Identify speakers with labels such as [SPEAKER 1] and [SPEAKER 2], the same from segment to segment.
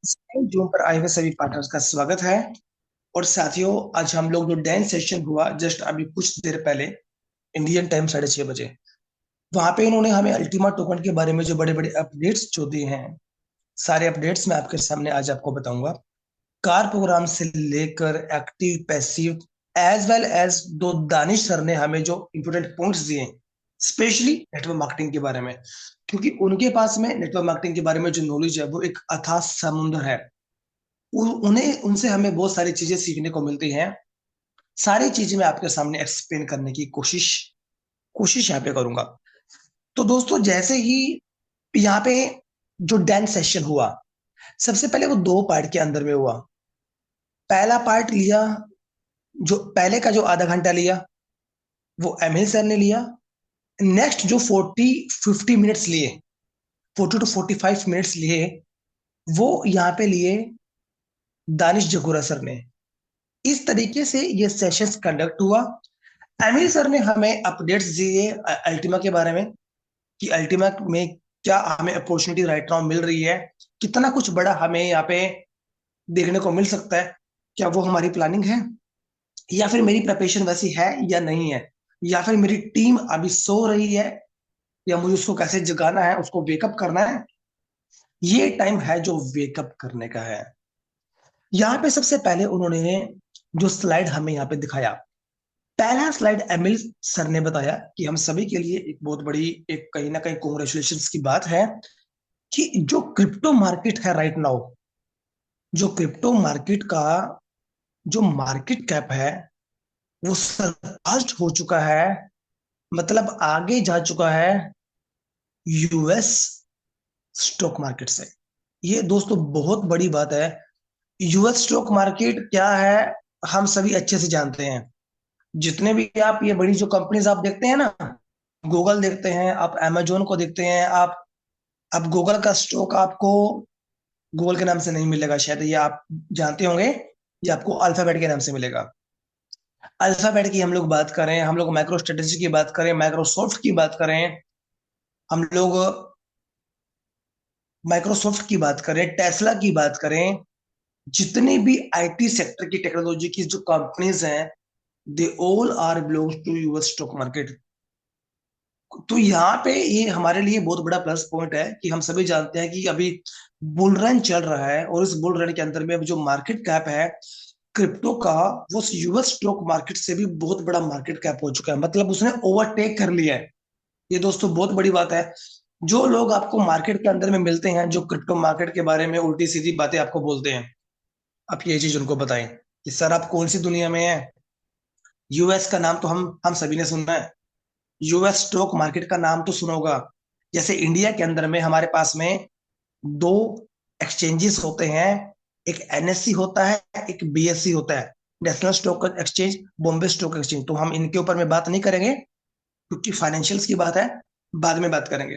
[SPEAKER 1] Zoom पर आए हुए सभी पार्टनर्स का स्वागत है। और साथियों, आज हम लोग जो डैन सेशन हुआ जस्ट अभी कुछ देर पहले, इंडियन टाइम 6:30 बजे, वहां पे इन्होंने हमें अल्टीमा टोकन के बारे में जो बड़े बड़े अपडेट्स जो दिए हैं, सारे अपडेट्स मैं आपके सामने आज आपको बताऊंगा। कार प्रोग्राम से लेकर active passive as well as दो दानिश सर ने हमें जो इंपोर्टेंट पॉइंट्स दिए, स्पेशली नेटवर्क मार्केटिंग के बारे में, क्योंकि उनके पास में नेटवर्क मार्केटिंग के बारे में जो नॉलेज है वो एक अथाह समुद्र है। उन्हें उनसे हमें बहुत सारी चीजें सीखने को मिलती हैं। सारी चीजें मैं आपके सामने एक्सप्लेन करने की कोशिश कोशिश यहाँ पे करूंगा। तो दोस्तों, जैसे ही यहाँ पे जो डैन सेशन हुआ, सबसे पहले वो दो पार्ट के अंदर में हुआ। पहला पार्ट लिया, जो पहले का जो आधा घंटा लिया वो एमएल सर ने लिया। नेक्स्ट जो 40-50 मिनट्स लिए, 40 to 45 मिनट्स लिए, वो यहाँ पे लिए दानिश जगोरा सर ने। इस तरीके से ये सेशंस कंडक्ट हुआ। एमिल सर ने हमें अपडेट्स दिए अल्टीमा के बारे में, कि अल्टीमा में क्या हमें अपॉर्चुनिटी राइट नाउ मिल रही है, कितना कुछ बड़ा हमें यहाँ पे देखने को मिल सकता है। क्या वो हमारी प्लानिंग है, या फिर मेरी प्रिपरेशन वैसी है या नहीं है, या फिर मेरी टीम अभी सो रही है, या मुझे उसको कैसे जगाना है, उसको वेकअप करना है। ये टाइम है जो वेकअप करने का है। यहाँ पे सबसे पहले उन्होंने जो स्लाइड हमें यहाँ पे दिखाया, पहला स्लाइड एमिल सर ने बताया कि हम सभी के लिए एक बहुत बड़ी, एक कहीं ना कहीं कॉन्ग्रेचुलेशन की बात है, कि जो क्रिप्टो मार्केट है राइट नाउ, जो क्रिप्टो मार्केट का जो मार्केट कैप है वो सरपास्ड हो चुका है। मतलब आगे जा चुका है यूएस स्टॉक मार्केट से। ये दोस्तों बहुत बड़ी बात है। यूएस स्टॉक मार्केट क्या है, हम सभी अच्छे से जानते हैं। जितने भी आप ये बड़ी जो कंपनीज आप देखते हैं ना, गूगल देखते हैं आप, amazon को देखते हैं आप, अब गूगल का स्टॉक आपको गूगल के नाम से नहीं मिलेगा, शायद ये आप जानते होंगे। ये आपको अल्फाबेट के नाम से मिलेगा। अल्फाबेट की हम लोग बात करें, हम लोग माइक्रो स्ट्रेटेजी की बात करें, माइक्रोसॉफ्ट की बात करें, हम लोग माइक्रोसॉफ्ट की बात करें, टेस्ला की बात करें, जितनी भी आईटी सेक्टर की टेक्नोलॉजी की जो कंपनीज हैं, they all are belongs to US stock market. तो यहाँ पे ये हमारे लिए बहुत बड़ा प्लस पॉइंट है कि हम सभी जानते हैं कि अभी बुल रन चल रहा है, और इस बुल रन के अंदर में जो मार्केट कैप है क्रिप्टो का, वो यूएस स्टॉक मार्केट से भी बहुत बड़ा मार्केट कैप हो चुका है। मतलब उसने ओवरटेक कर लिया है। ये दोस्तों बहुत बड़ी बात है। जो लोग आपको मार्केट के अंदर में मिलते हैं, जो क्रिप्टो मार्केट के बारे में उल्टी सीधी बातें आपको बोलते हैं, आप ये चीज उनको बताएं कि सर आप कौन सी दुनिया में हैं। यूएस का नाम तो हम सभी ने सुना है। यूएस स्टॉक मार्केट का नाम तो सुना होगा। जैसे इंडिया के अंदर में हमारे पास में दो एक्सचेंजेस होते हैं, एक एनएससी होता है, एक बीएससी होता है, national stock exchange, Bombay stock exchange. तो हम इनके ऊपर में बात नहीं करेंगे, क्योंकि फाइनेंशियल्स की बात है, बाद में बात करेंगे।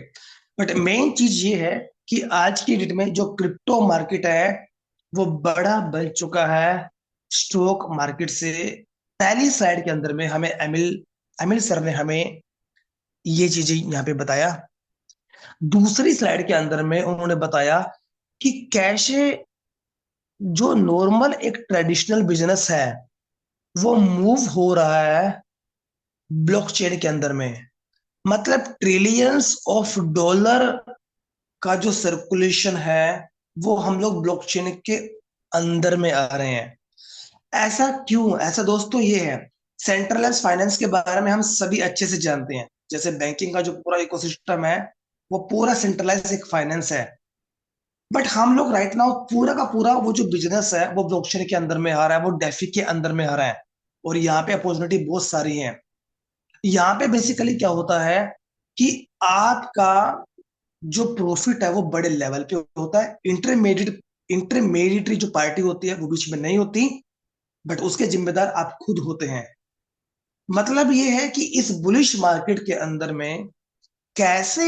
[SPEAKER 1] बट मेन चीज ये है कि आज की डेट में जो क्रिप्टो मार्केट है वो बड़ा बन चुका है स्टॉक मार्केट से। पहली स्लाइड के अंदर में हमें एमिल एमिल सर ने हमें ये चीजें यहाँ पे बताया। दूसरी स्लाइड के अंदर में उन्होंने बताया कि कैसे जो नॉर्मल एक ट्रेडिशनल बिजनेस है वो मूव हो रहा है ब्लॉकचेन के अंदर में। मतलब ट्रिलियंस ऑफ डॉलर का जो सर्कुलेशन है वो हम लोग ब्लॉकचेन के अंदर में आ रहे हैं। ऐसा क्यों? ऐसा दोस्तों ये है, सेंट्रलाइज फाइनेंस के बारे में हम सभी अच्छे से जानते हैं। जैसे बैंकिंग का जो पूरा इकोसिस्टम है वो पूरा सेंट्रलाइज एक फाइनेंस है। बट हम लोग राइट नाउ पूरा का पूरा वो जो बिजनेस है वो ब्लॉकचेन के अंदर में आ रहा है, वो डेफी के अंदर में आ रहा है। और यहाँ पे अपॉर्चुनिटी बहुत सारी है। यहाँ पे बेसिकली क्या होता है कि आपका जो प्रॉफिट है वो बड़े लेवल पे होता है। इंटरमीडिएटरी जो पार्टी होती है वो बीच में नहीं होती, बट उसके जिम्मेदार आप खुद होते हैं। मतलब ये है कि इस बुलिश मार्केट के अंदर में कैसे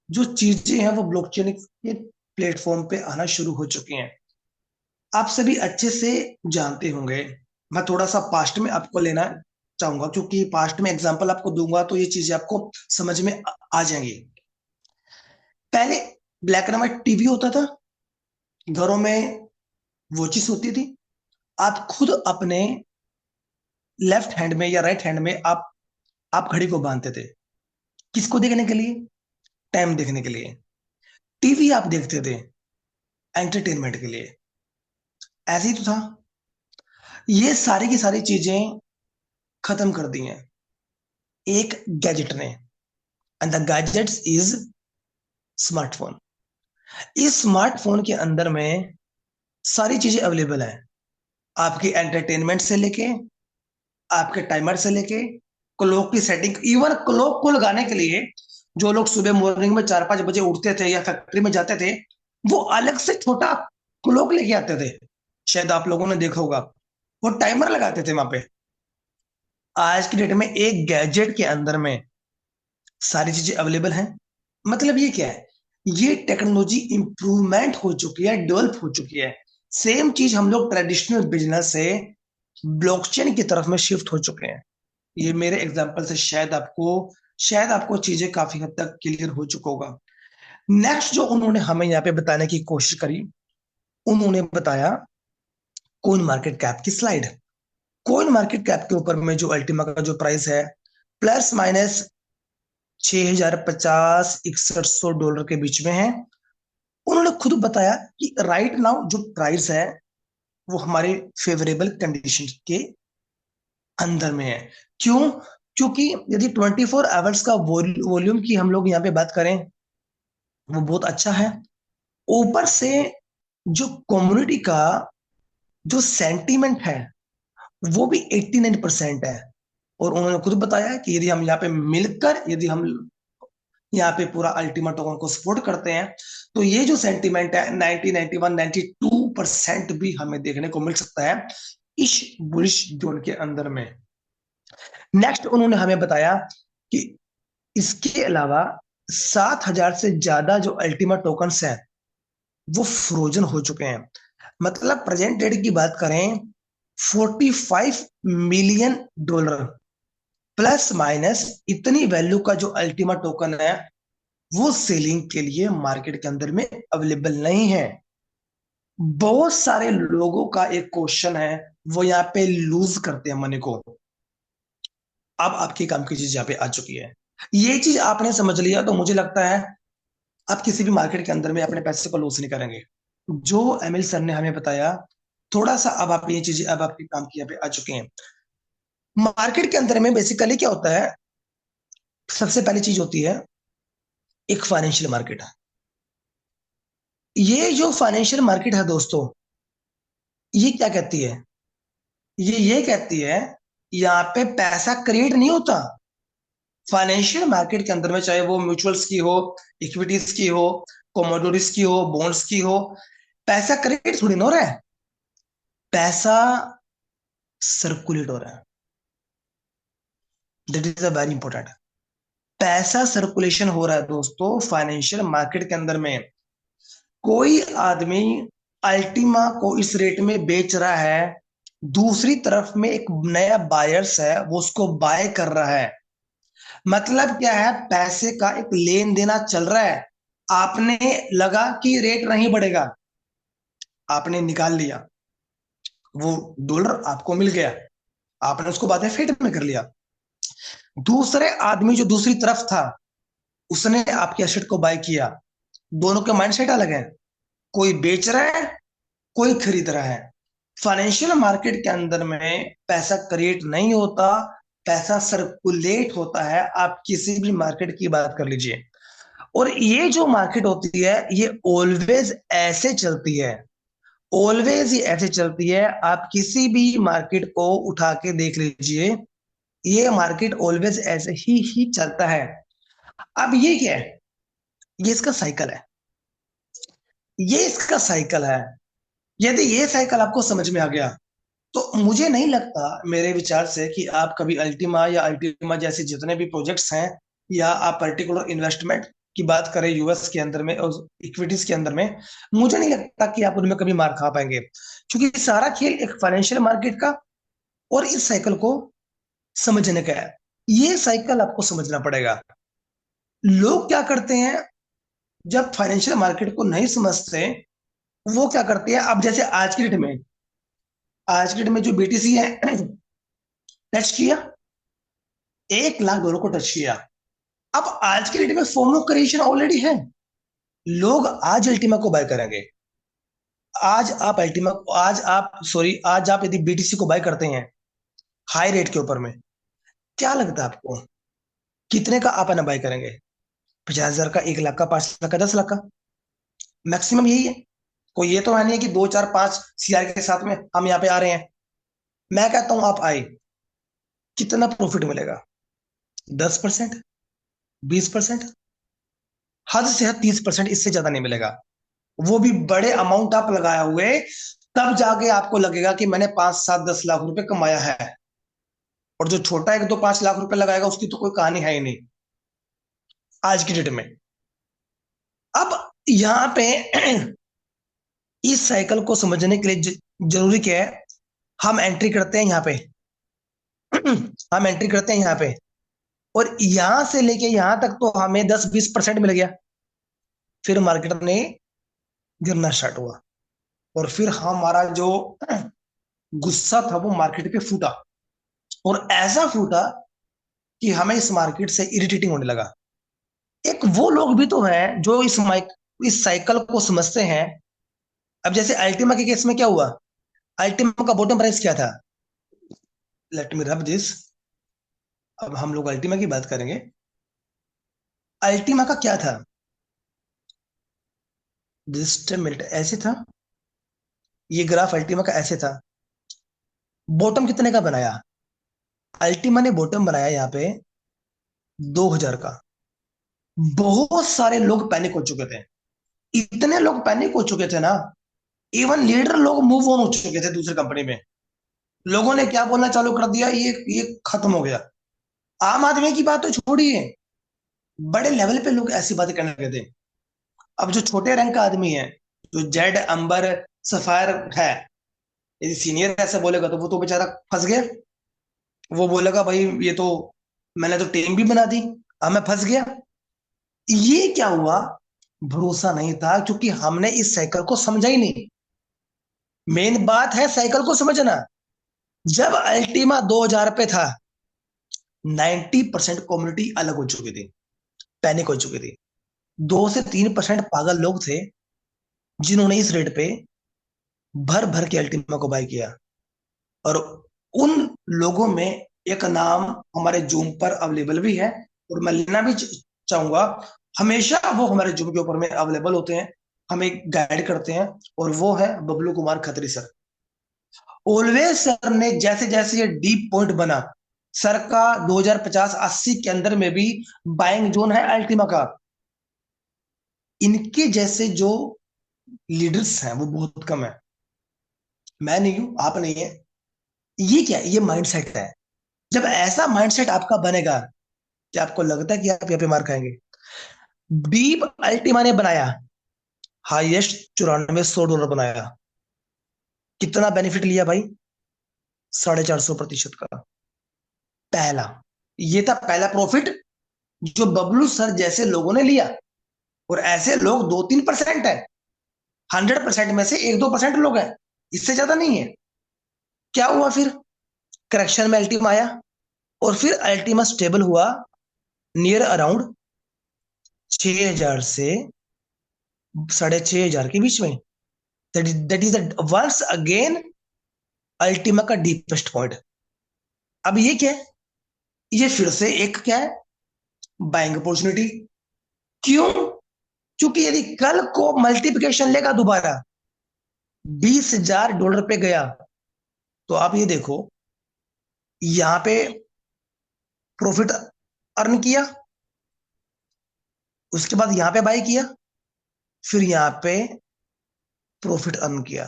[SPEAKER 1] जो चीजें हैं वो ब्लॉकचेन के प्लेटफॉर्म पे आना शुरू हो चुकी हैं, आप सभी अच्छे से जानते होंगे। मैं थोड़ा सा पास्ट में आपको लेना चाहूंगा, क्योंकि पास्ट में एग्जांपल आपको दूंगा तो ये चीजें आपको समझ में आ जाएंगी। पहले ब्लैक एंड व्हाइट टीवी होता था, घरों में वॉचेस होती थी। आप खुद अपने लेफ्ट हैंड में या राइट हैंड में आप घड़ी को बांधते थे। किसको देखने के लिए? टाइम देखने के लिए। टीवी आप देखते थे एंटरटेनमेंट के लिए। ऐसे ही तो था। ये सारी की सारी चीजें खत्म कर दी हैं एक गैजेट ने। And the gadgets is smartphone. इस स्मार्टफोन के अंदर में सारी चीजें अवेलेबल है। आपकी एंटरटेनमेंट से लेके, आपके टाइमर से लेके, क्लॉक की सेटिंग, इवन क्लॉक को लगाने के लिए जो लोग सुबह मॉर्निंग में 4-5 बजे उठते थे या फैक्ट्री में जाते थे, वो अलग से छोटा क्लॉक लेके आते थे। शायद आप लोगों ने देखा होगा। वो टाइमर लगाते थे वहां पे। आज की डेट में एक गैजेट के अंदर में सारी चीजें अवेलेबल हैं। मतलब ये क्या है? ये टेक्नोलॉजी इंप्रूवमेंट हो चुकी है, डेवलप हो चुकी है। सेम चीज हम लोग ट्रेडिशनल बिजनेस से ब्लॉकचेन की तरफ में शिफ्ट हो चुके हैं। ये मेरे एग्जांपल से शायद आपको चीजें काफी हद तक क्लियर हो चुका होगा। नेक्स्ट जो उन्होंने हमें यहाँ पे बताने की कोशिश करी, उन्होंने बताया कोइन मार्केट कैप की स्लाइड। कोइन मार्केट कैप के ऊपर में जो अल्टीमा का जो प्राइस है, प्लस माइनस 6,050 6100 डॉलर के बीच में है। उन्होंने खुद बताया कि राइट नाउ जो प्राइस है वो हमारे फेवरेबल कंडीशन के अंदर में है। क्यों? क्योंकि यदि 24 आवर्स का वॉल्यूम की हम लोग यहाँ पे बात करें, वो बहुत अच्छा है। ऊपर से जो कम्युनिटी का जो सेंटीमेंट है वो भी 89% है। और उन्होंने खुद बताया कि यदि हम यहाँ पे मिलकर, यदि हम यहाँ पे पूरा अल्टीमा टोकन को सपोर्ट करते हैं, तो ये जो सेंटीमेंट है 90 91 92% भी हमें देखने को मिल सकता है इस बुलिश जोन के अंदर में। नेक्स्ट उन्होंने हमें बताया कि इसके अलावा 7,000 से ज्यादा जो अल्टीमा टोकन्स हैं वो फ्रोजन हो चुके हैं। मतलब प्रेजेंट डेट की बात करें, 45 मिलियन डॉलर प्लस माइनस इतनी वैल्यू का जो अल्टीमा टोकन है वो सेलिंग के लिए मार्केट के अंदर में अवेलेबल नहीं है। बहुत सारे लोगों का एक क्वेश्चन है, वो यहाँ पे लूज करते हैं मनी को। अब आपके काम की चीज यहाँ पे आ चुकी है। ये चीज आपने समझ लिया तो मुझे लगता है आप किसी भी मार्केट के अंदर में अपने पैसे को लूज नहीं करेंगे। जो एमएल सर ने हमें बताया, थोड़ा सा अब आप ये चीजें अब आपके काम की यहाँ पे आ चुके हैं। मार्केट के अंदर में बेसिकली क्या होता है? सबसे पहली चीज होती है एक फाइनेंशियल मार्केट। ये जो फाइनेंशियल मार्केट है दोस्तों, ये क्या कहती है? ये कहती है यहाँ पे पैसा क्रिएट नहीं होता। फाइनेंशियल मार्केट के अंदर में चाहे वो म्यूचुअल्स की हो, इक्विटीज की हो, कमोडिटीज की हो, बॉन्ड्स की हो, पैसा क्रिएट थोड़ी ना हो रहा है। पैसा सर्कुलेट हो रहा है। That is a very important. पैसा सर्कुलेशन हो रहा है दोस्तों फाइनेंशियल मार्केट के अंदर में। कोई आदमी अल्टीमा को इस रेट में बेच रहा है, दूसरी तरफ में एक नया बायर्स है वो उसको बाय कर रहा है। मतलब क्या है? पैसे का एक लेन देना चल रहा है। आपने लगा कि रेट नहीं बढ़ेगा, आपने निकाल लिया, वो डॉलर आपको मिल गया, आपने उसको बाद में फेट में कर लिया। दूसरे आदमी जो दूसरी तरफ था, उसने आपके एसेट को बाय किया। दोनों के माइंडसेट अलग है। कोई बेच रहा है, कोई खरीद रहा है। फाइनेंशियल मार्केट के अंदर में पैसा क्रिएट नहीं होता, पैसा सर्कुलेट होता है। आप किसी भी मार्केट की बात कर लीजिए। और ये जो मार्केट होती है ये ऑलवेज ऐसे चलती है, ऑलवेज ही ऐसे चलती है। आप किसी भी मार्केट को उठा के देख लीजिए, ये मार्केट ऑलवेज ऐसे ही चलता है। अब ये क्या है? ये इसका साइकिल है। ये इसका साइकिल है। यदि ये साइकिल आपको समझ में आ गया तो मुझे नहीं लगता, मेरे विचार से, कि आप कभी अल्टीमा या अल्टीमा जैसे जितने भी प्रोजेक्ट्स हैं, या आप पर्टिकुलर इन्वेस्टमेंट की बात करें यूएस के अंदर में और इक्विटीज के अंदर में, मुझे नहीं लगता कि आप उनमें कभी मार खा पाएंगे। क्योंकि सारा खेल एक फाइनेंशियल मार्केट का और इस साइकिल को समझने का है। ये साइकिल आपको समझना पड़ेगा। लोग क्या करते हैं, जब फाइनेंशियल मार्केट को नहीं समझते, वो क्या करती है, अब जैसे आज की डेट में जो बीटीसी है, टच किया, $1 लाख को टच किया। अब आज की डेट में फॉर्म ऑफ क्रिएशन ऑलरेडी है। लोग आज अल्टीमा को बाय करेंगे। आज आप सॉरी आज आप यदि बीटीसी को बाय करते हैं हाई रेट के ऊपर में, क्या लगता है आपको कितने का आप है ना बाय करेंगे? 50,000 का, 1 लाख का, 5 लाख का, 10 लाख का? मैक्सिमम यही है। कोई ये तो है नहीं है कि 2 4 5 CR के साथ में हम यहाँ पे आ रहे हैं। मैं कहता हूं आप आए, कितना प्रॉफिट मिलेगा? 10%, 20%, हद से हद 30%, इससे ज्यादा नहीं मिलेगा। वो भी बड़े अमाउंट आप लगाए हुए, तब जाके आपको लगेगा कि मैंने 5 7 10 लाख रुपए कमाया है। और जो छोटा 1 2 5 लाख रुपए लगाएगा उसकी तो कोई कहानी है ही नहीं आज की डेट में। अब यहाँ पे इस साइकिल को समझने के लिए जरूरी क्या है, हम एंट्री करते हैं यहाँ पे। हम एंट्री करते हैं यहाँ पे, और यहां से लेके यहां तक तो हमें 10 20% मिल गया। फिर मार्केट ने गिरना स्टार्ट हुआ, और फिर हमारा जो गुस्सा था वो मार्केट पे फूटा, और ऐसा फूटा कि हमें इस मार्केट से इरिटेटिंग होने लगा। एक वो लोग भी तो हैं जो इस साइकिल को समझते हैं। अब जैसे अल्टीमा के केस में क्या हुआ, अल्टीमा का बॉटम प्राइस क्या था? Let me rub this. अब हम लोग अल्टीमा की बात करेंगे। अल्टीमा का क्या था? जस्ट मिनट, ऐसे था। ये ग्राफ अल्टीमा का ऐसे था। बॉटम कितने का बनाया? अल्टीमा ने बॉटम बनाया यहाँ पे 2,000 का। बहुत सारे लोग पैनिक हो चुके थे। इतने लोग पैनिक हो चुके थे ना, इवन लीडर लोग मूव ऑन हो चुके थे दूसरी कंपनी में। लोगों ने क्या बोलना चालू कर दिया, ये खत्म हो गया। आम आदमी की बात तो छोड़िए, बड़े लेवल पे लोग ऐसी बातें करने लगे थे। अब जो छोटे रैंक का आदमी है, जो जेड अंबर सफायर है, यदि सीनियर ऐसा बोलेगा तो वो तो बेचारा फंस गया। वो बोलेगा भाई ये तो मैंने तो टीम भी बना दी, अब मैं फंस गया। ये क्या हुआ, भरोसा नहीं था, क्योंकि हमने इस साइकिल को समझा ही नहीं। मेन बात है साइकिल को समझना। जब अल्टीमा 2,000 पे था, 90% कम्युनिटी अलग हो चुकी थी, पैनिक हो चुकी थी। 2 से 3% पागल लोग थे जिन्होंने इस रेट पे भर भर के अल्टीमा को बाय किया। और उन लोगों में एक नाम हमारे जूम पर अवेलेबल भी है, और मैं लेना भी चाहूंगा। हमेशा वो हमारे जूम के ऊपर में अवेलेबल होते हैं, हमें गाइड करते हैं, और वो है Bablu Kumar Khatri sir. Always sir ने जैसे जैसे ये डीप पॉइंट बना, सर का 2050-80 के अंदर में भी बाइंग जोन है अल्टीमा का। इनके जैसे जो लीडर्स हैं वो बहुत कम है। मैं नहीं हूं, आप नहीं है। ये क्या है? ये माइंडसेट है। जब ऐसा माइंडसेट आपका बनेगा, कि आपको लगता है कि आप यहाँ पे मार खाएंगे। डीप अल्टीमा ने बनाया हाईएस्ट 9400 डॉलर बनाया। कितना बेनिफिट लिया भाई? 450% का। पहला, ये था पहला प्रॉफिट जो बबलू सर जैसे लोगों ने लिया। और ऐसे लोग 2 3% है, 100% में से 1 2% लोग हैं, इससे ज्यादा नहीं है। क्या हुआ फिर? करेक्शन में अल्टीमा आया, और फिर अल्टीमा स्टेबल हुआ नियर अराउंड 6,000 से 6,500 के बीच में। That is once again Ultima का डीपेस्ट पॉइंट। अब ये क्या है? ये फिर से एक क्या है, बाइंग अपॉर्चुनिटी। क्यों? क्योंकि यदि कल को मल्टीप्लिकेशन लेगा दोबारा, $20,000 पे गया, तो आप ये देखो, यहां पे प्रॉफिट अर्न किया, उसके बाद यहां पे बाई किया, फिर यहां पे प्रॉफिट अर्न किया।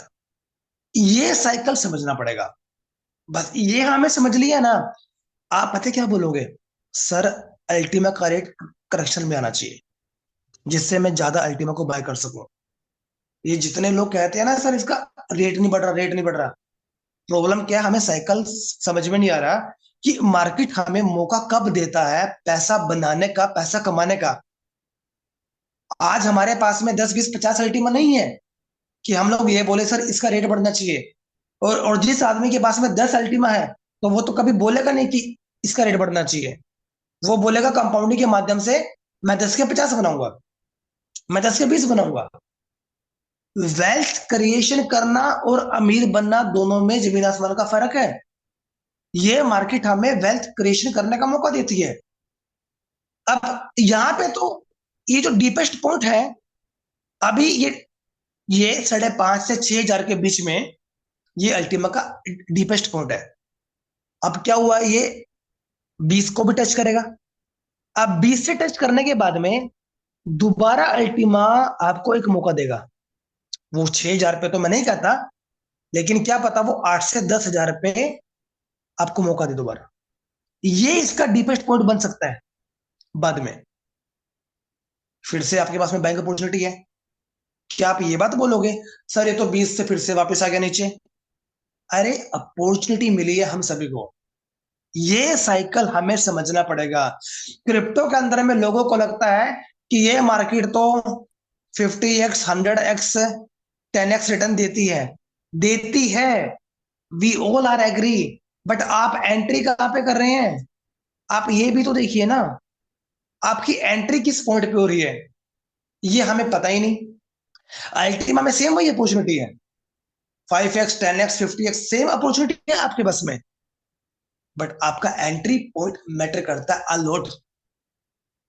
[SPEAKER 1] ये साइकिल समझना पड़ेगा। बस ये हमें समझ लिया ना, आप पता क्या बोलोगे, सर अल्टीमा का रेट करेक्शन में आना चाहिए, जिससे मैं ज्यादा अल्टीमा को बाय कर सकूं। ये जितने लोग कहते हैं ना सर इसका रेट नहीं बढ़ रहा, रेट नहीं बढ़ रहा, प्रॉब्लम क्या है, हमें साइकिल समझ में नहीं आ रहा कि मार्केट हमें मौका कब देता है पैसा बनाने का, पैसा कमाने का। आज हमारे पास में 10 20 50 अल्टीमा नहीं है, कि हम लोग ये बोले सर इसका रेट बढ़ना चाहिए, और जिस आदमी के पास में 10 अल्टीमा है, तो वो तो कभी बोलेगा नहीं कि इसका रेट बढ़ना चाहिए। वो बोलेगा कंपाउंडिंग के माध्यम से मैं 10 के 50 बनाऊंगा, मैं 10 के 20 बनाऊंगा। वेल्थ क्रिएशन करना और अमीर बनना दोनों में जमीन आसमान का फर्क है। ये मार्केट हमें वेल्थ क्रिएशन करने का मौका देती है। अब यहाँ पे तो ये जो डीपेस्ट पॉइंट है, अभी ये 5,500 से 6,000 के बीच में ये अल्टीमा का डीपेस्ट पॉइंट है। अब क्या हुआ, ये 20 को भी टच करेगा। अब 20 से टच करने के बाद में दोबारा अल्टीमा आपको एक मौका देगा। वो 6,000 पे तो मैं नहीं कहता, लेकिन क्या पता वो 8 से 10,000 पे आपको मौका दे दोबारा। ये इसका डीपेस्ट पॉइंट बन सकता है बाद में। फिर से आपके पास में बैंक अपॉर्चुनिटी है। क्या आप ये बात बोलोगे सर ये तो 20 से फिर से वापस आ गया नीचे? अरे अपॉर्चुनिटी मिली है हम सभी को, ये साइकिल हमें समझना पड़ेगा। क्रिप्टो के अंदर में लोगों को लगता है कि ये मार्केट तो 50x 100x 10x रिटर्न देती है। We all are agree, but आप एंट्री कहां पे कर रहे हैं? आप ये भी तो देखिए ना, आपकी एंट्री किस पॉइंट पे हो रही है, ये हमें पता ही नहीं। अल्टीमा में सेम वही अपॉर्चुनिटी है, 5x 10x 50x same opportunity है आपके बस में, बट आपका एंट्री पॉइंट मैटर करता है अलॉट।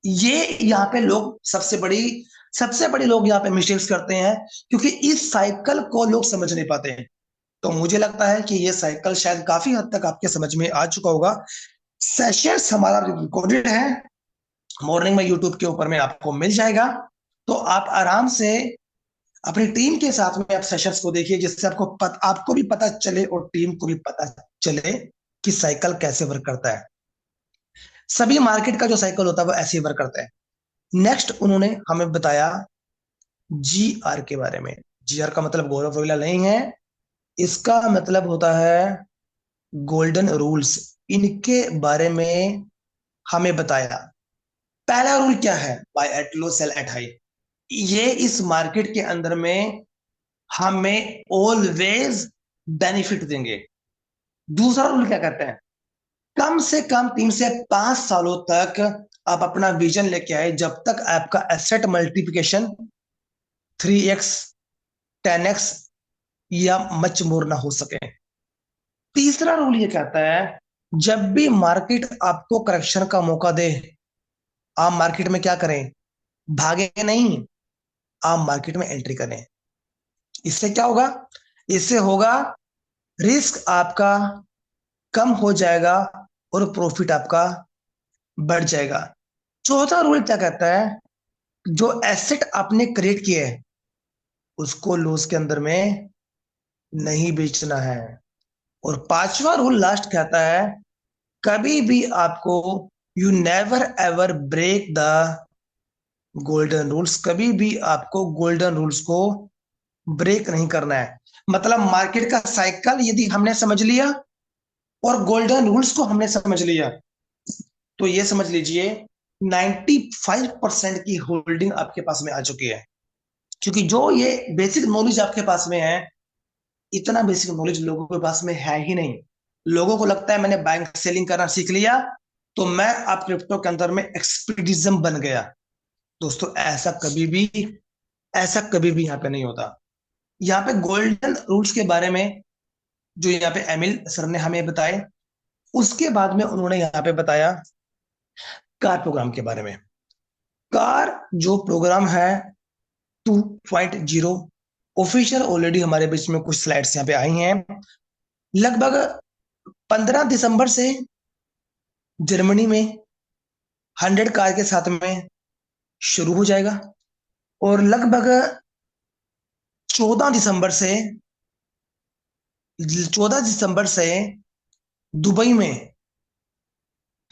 [SPEAKER 1] ये यहाँ पे लोग सबसे बड़ी लोग यहाँ पे मिस्टेक्स करते हैं, क्योंकि इस साइकिल को लोग समझ नहीं पाते हैं। तो मुझे लगता है कि ये साइकिल शायद काफी हद तक आपके समझ में आ चुका होगा। सेशंस हमारा रिकॉर्डेड है, मॉर्निंग में यूट्यूब के ऊपर में आपको मिल जाएगा। तो आप आराम से अपनी टीम के साथ में आप सेशंस को देखिए, जिससे आपको भी पता चले और टीम को भी पता चले कि साइकिल कैसे वर्क करता है। सभी मार्केट का जो साइकिल होता है वो ऐसे ही वर्क करता है। नेक्स्ट उन्होंने हमें बताया GR के बारे में। GR का मतलब गौरव रोइला नहीं है, इसका मतलब होता है गोल्डन रूल्स। इनके बारे में हमें बताया। पहला रूल क्या है, buy at low sell at high. ये इस मार्केट के अंदर में हमें ऑलवेज बेनिफिट देंगे। दूसरा रूल क्या कहते हैं, कम से कम 3 से 5 सालों तक आप अपना विजन लेके आए, जब तक आपका एसेट मल्टीप्लिकेशन 3x 10x या मच मोर ना हो सके। तीसरा रूल ये कहता है, जब भी मार्केट आपको करेक्शन का मौका दे, आप मार्केट में क्या करें, भागे नहीं, आप मार्केट में एंट्री करें। इससे क्या होगा, इससे होगा रिस्क आपका कम हो जाएगा और प्रॉफिट आपका बढ़ जाएगा। चौथा रूल क्या कहता है, जो एसेट आपने क्रिएट किए है उसको लॉस के अंदर में नहीं बेचना है। और पांचवा रूल लास्ट कहता है, कभी भी आपको you never ever break the golden rules. कभी भी आपको गोल्डन रूल्स को ब्रेक नहीं करना है। मतलब मार्केट का साइकिल यदि हमने समझ लिया और गोल्डन रूल्स को हमने समझ लिया, तो ये समझ लीजिए 95% की होल्डिंग आपके पास में आ चुकी है। क्योंकि जो ये बेसिक नॉलेज आपके पास में है, इतना बेसिक नॉलेज लोगों के पास में है ही नहीं। लोगों को लगता है मैंने बैंक सेलिंग करना सीख लिया तो मैं अब क्रिप्टो के अंदर में एक्सपर्टिज्म बन गया। दोस्तों ऐसा कभी भी यहाँ पे नहीं होता। यहाँ पे गोल्डन रूल्स के बारे में जो यहाँ पे एमिल सर ने हमें बताए, उसके बाद में उन्होंने यहाँ पे बताया कार प्रोग्राम के बारे में। कार जो प्रोग्राम है 2.0 ऑफिशियल ऑलरेडी हमारे बीच में कुछ स्लाइड्स यहाँ पे आई हैं। लगभग 15 दिसंबर से जर्मनी में 100 कार के साथ में शुरू हो जाएगा, और लगभग 14 दिसंबर से 14 दिसंबर से दुबई में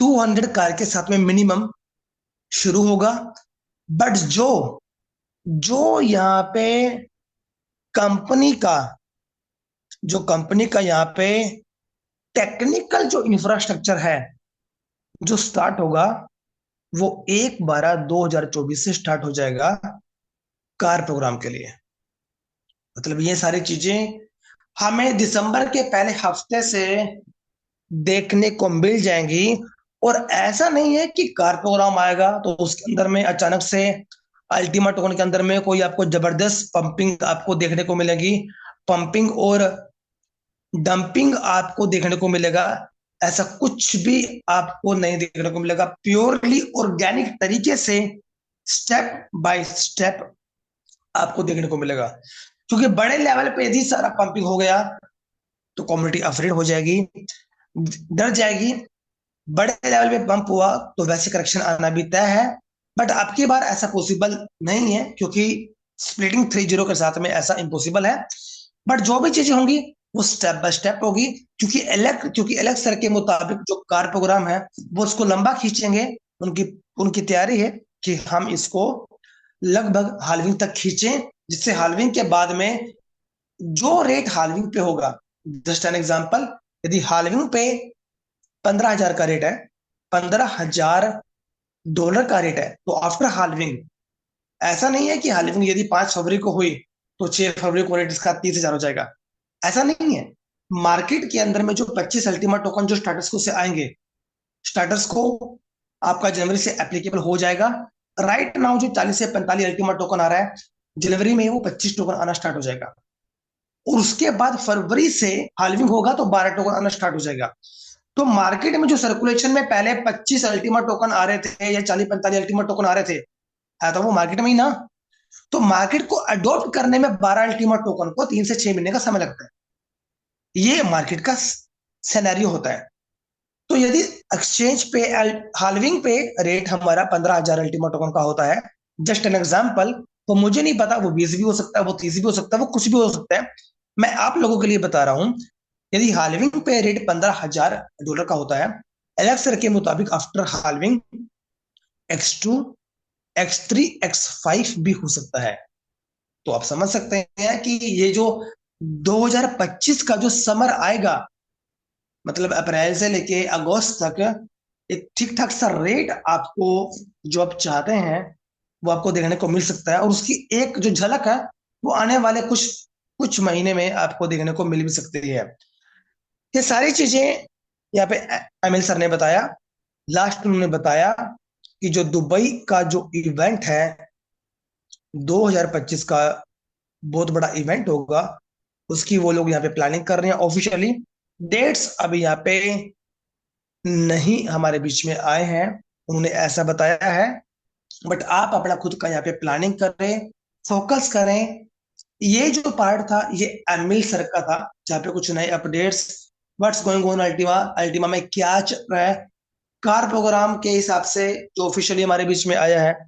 [SPEAKER 1] 200 कार के साथ में मिनिमम शुरू होगा। बट जो जो यहाँ पे कंपनी का यहाँ पे टेक्निकल जो इंफ्रास्ट्रक्चर है जो स्टार्ट होगा, वो 1/12/2024 से स्टार्ट हो जाएगा कार प्रोग्राम के लिए। मतलब ये सारी चीजें हमें दिसंबर के पहले हफ्ते से देखने को मिल जाएंगी। और ऐसा नहीं है कि कार प्रोग्राम आएगा तो उसके अंदर में अचानक से अल्टीमा टोकन के अंदर में कोई आपको जबरदस्त पंपिंग आपको देखने को मिलेगी, पंपिंग और डंपिंग आपको देखने को मिलेगा। ऐसा कुछ भी आपको नहीं देखने को मिलेगा। प्योरली ऑर्गेनिक तरीके से स्टेप बाय स्टेप आपको देखने को मिलेगा। क्योंकि बड़े लेवल पे यदि सारा पंपिंग हो गया तो कम्युनिटी अफ्रेड हो जाएगी, डर जाएगी। बड़े लेवल पे पंप हुआ तो वैसे करेक्शन आना भी तय है। बट आपकी बार ऐसा पॉसिबल नहीं है, क्योंकि स्प्लिटिंग 3-0 के साथ में ऐसा इम्पॉसिबल है। बट जो भी चीजें होंगी वो स्टेप बाय स्टेप होगी, क्योंकि एलेक्स सर के मुताबिक जो कार प्रोग्राम है वो उसको लंबा खींचेंगे। उनकी उनकी तैयारी है कि हम इसको लगभग हाल्विंग तक खींचें, जिससे हाल्विंग के बाद में जो रेट हाल्विंग पे होगा, जस्ट एन एग्जांपल, यदि हाल्विंग पे 15,000 का रेट है, $15,000 का रेट है, तो आफ्टर हाल्विंग ऐसा नहीं है कि हाल्विंग यदि 5 फरवरी को हुई तो 6 फरवरी को रेट इसका 30,000 हो जाएगा। ऐसा नहीं है। मार्केट के अंदर में जो 25 अल्टीमेट टोकन जो स्टार्टर्स को से आएंगे, स्टार्टर्स को आपका जनवरी से एप्लीकेबल हो जाएगा। राइट नाउ जो 40 से 45 अल्टीमेट टोकन आ रहा है, जनवरी में वो 25 टोकन आना स्टार्ट हो जाएगा। और उसके बाद फरवरी से हाल्विंग होगा तो 12 टोकन आना स्टार्ट हो जाएगा। तो मार्केट में जो सर्कुलेशन में पहले 25 अल्टीमेट टोकन आ रहे थे या 40-45 अल्टीमेट टोकन आ रहे थे, है तो वो मार्केट में ही ना। तो मार्केट को अडॉप्ट करने में 12 अल्टीमेट टोकन को 3 से 6 महीने का समय लगता है। ये मार्केट का सिनेरियो होता है। तो यदि एक्सचेंज पे हाल्विंग पे रेट हमारा 15,000 अल्टीमेट टोकन का होता है, जस्ट एन एग्जाम्पल, तो मुझे नहीं पता, वो 20 भी हो सकता है, वो 30 भी हो सकता है, वो कुछ भी हो सकता है। मैं आप लोगों के लिए बता रहा हूं, यदि हाल्विंग पे रेट $15,000 का होता है, एलेक्सर के मुताबिक after halving X2, X3, X5 भी हो सकता है। तो आप समझ सकते हैं कि ये जो 2025 का जो समर आएगा, मतलब अप्रैल से लेके अगस्त तक, एक ठीक ठाक सा रेट आपको जो आप चाहते हैं वो आपको देखने को मिल सकता है। और उसकी एक जो झलक है वो आने वाले कुछ कुछ महीने में आपको देखने को मिल भी सकती है। ये सारी चीजें यहाँ पे एमएल सर ने बताया। लास्ट उन्होंने बताया कि जो दुबई का जो इवेंट है 2025 का, बहुत बड़ा इवेंट होगा, उसकी वो लोग यहाँ पे प्लानिंग कर रहे हैं। ऑफिशियली डेट्स अभी यहाँ पे नहीं हमारे बीच में आए हैं, उन्होंने ऐसा बताया है। बट आप अपना खुद का यहाँ पे प्लानिंग करें, फोकस करें। ये जो पार्ट था ये एमिल सर का था, जहाँ पे कुछ नए updates, what's going on Ultima, Ultima में क्या चल रहा है, कार प्रोग्राम के हिसाब से जो ऑफिशियली हमारे बीच में आया है,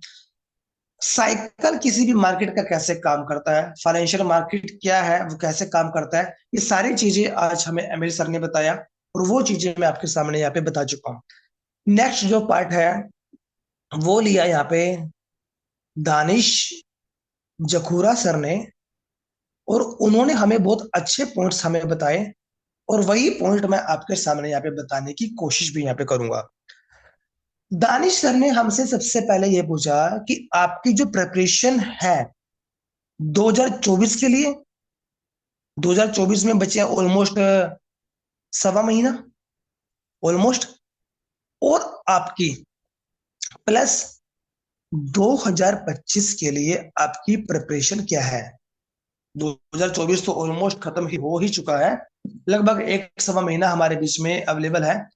[SPEAKER 1] साइकिल किसी भी मार्केट का कैसे काम करता है, फाइनेंशियल मार्केट क्या है वो कैसे काम करता है, ये सारी चीजें आज हमें एमिल सर ने बताया। और वो चीजें मैं आपके सामने यहाँ पे बता चुका हूँ। नेक्स्ट जो पार्ट है वो लिया यहाँ पे दानिश जखूरा सर ने, और उन्होंने हमें बहुत अच्छे पॉइंट्स हमें बताए। और वही पॉइंट मैं आपके सामने यहाँ पे बताने की कोशिश भी यहाँ पे करूंगा। दानिश सर ने हमसे सबसे पहले ये पूछा कि आपकी जो प्रिपरेशन है 2024 के लिए, 2024 में बचे ऑलमोस्ट सवा महीना ऑलमोस्ट, और आपकी प्लस 2025 के लिए आपकी प्रिपरेशन क्या है। 2024 तो ऑलमोस्ट खत्म ही हो ही चुका है, लगभग एक सवा महीना हमारे बीच में अवेलेबल है।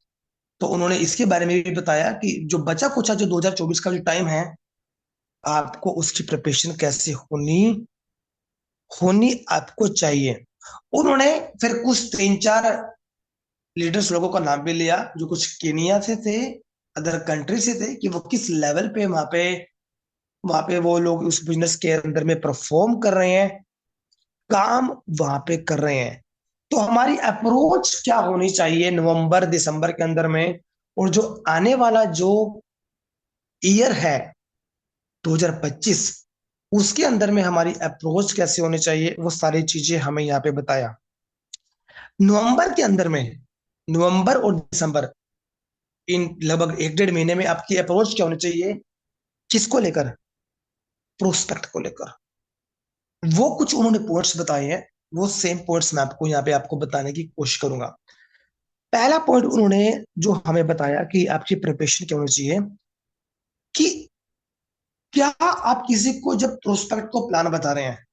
[SPEAKER 1] तो उन्होंने इसके बारे में भी बताया कि जो बचा कुचा जो 2024 का जो टाइम है, आपको उसकी प्रिपरेशन कैसे होनी होनी आपको चाहिए। उन्होंने फिर कुछ 3-4 लीडर्स लोगों का नाम भी लिया जो कुछ केनिया से थे, अदर कंट्री से थे, कि वो किस लेवल पे वहां पे वो लोग उस बिजनेस के अंदर में परफॉर्म कर रहे हैं, काम वहां पे कर रहे हैं। तो हमारी अप्रोच क्या होनी चाहिए नवंबर दिसंबर के अंदर में, और जो आने वाला जो ईयर है 2025, उसके अंदर में हमारी अप्रोच कैसे होनी चाहिए, वो सारी चीजें हमें यहाँ पे बताया। नवंबर के अंदर में, नवंबर और दिसंबर, इन लगभग 1-1.5 महीने में आपकी अप्रोच क्या होनी चाहिए, किसको लेकर, प्रोस्पेक्ट को लेकर। वो कुछ उन्होंने पॉइंट्स बताए हैं, वो सेम पॉइंट्स मैं आपको यहाँ पे आपको बताने की कोशिश करूंगा। पहला पॉइंट उन्होंने जो हमें बताया कि आपकी प्रिपरेशन क्या होनी चाहिए, कि क्या आप किसी को जब प्रोस्पेक्ट को प्लान बता रहे हैं,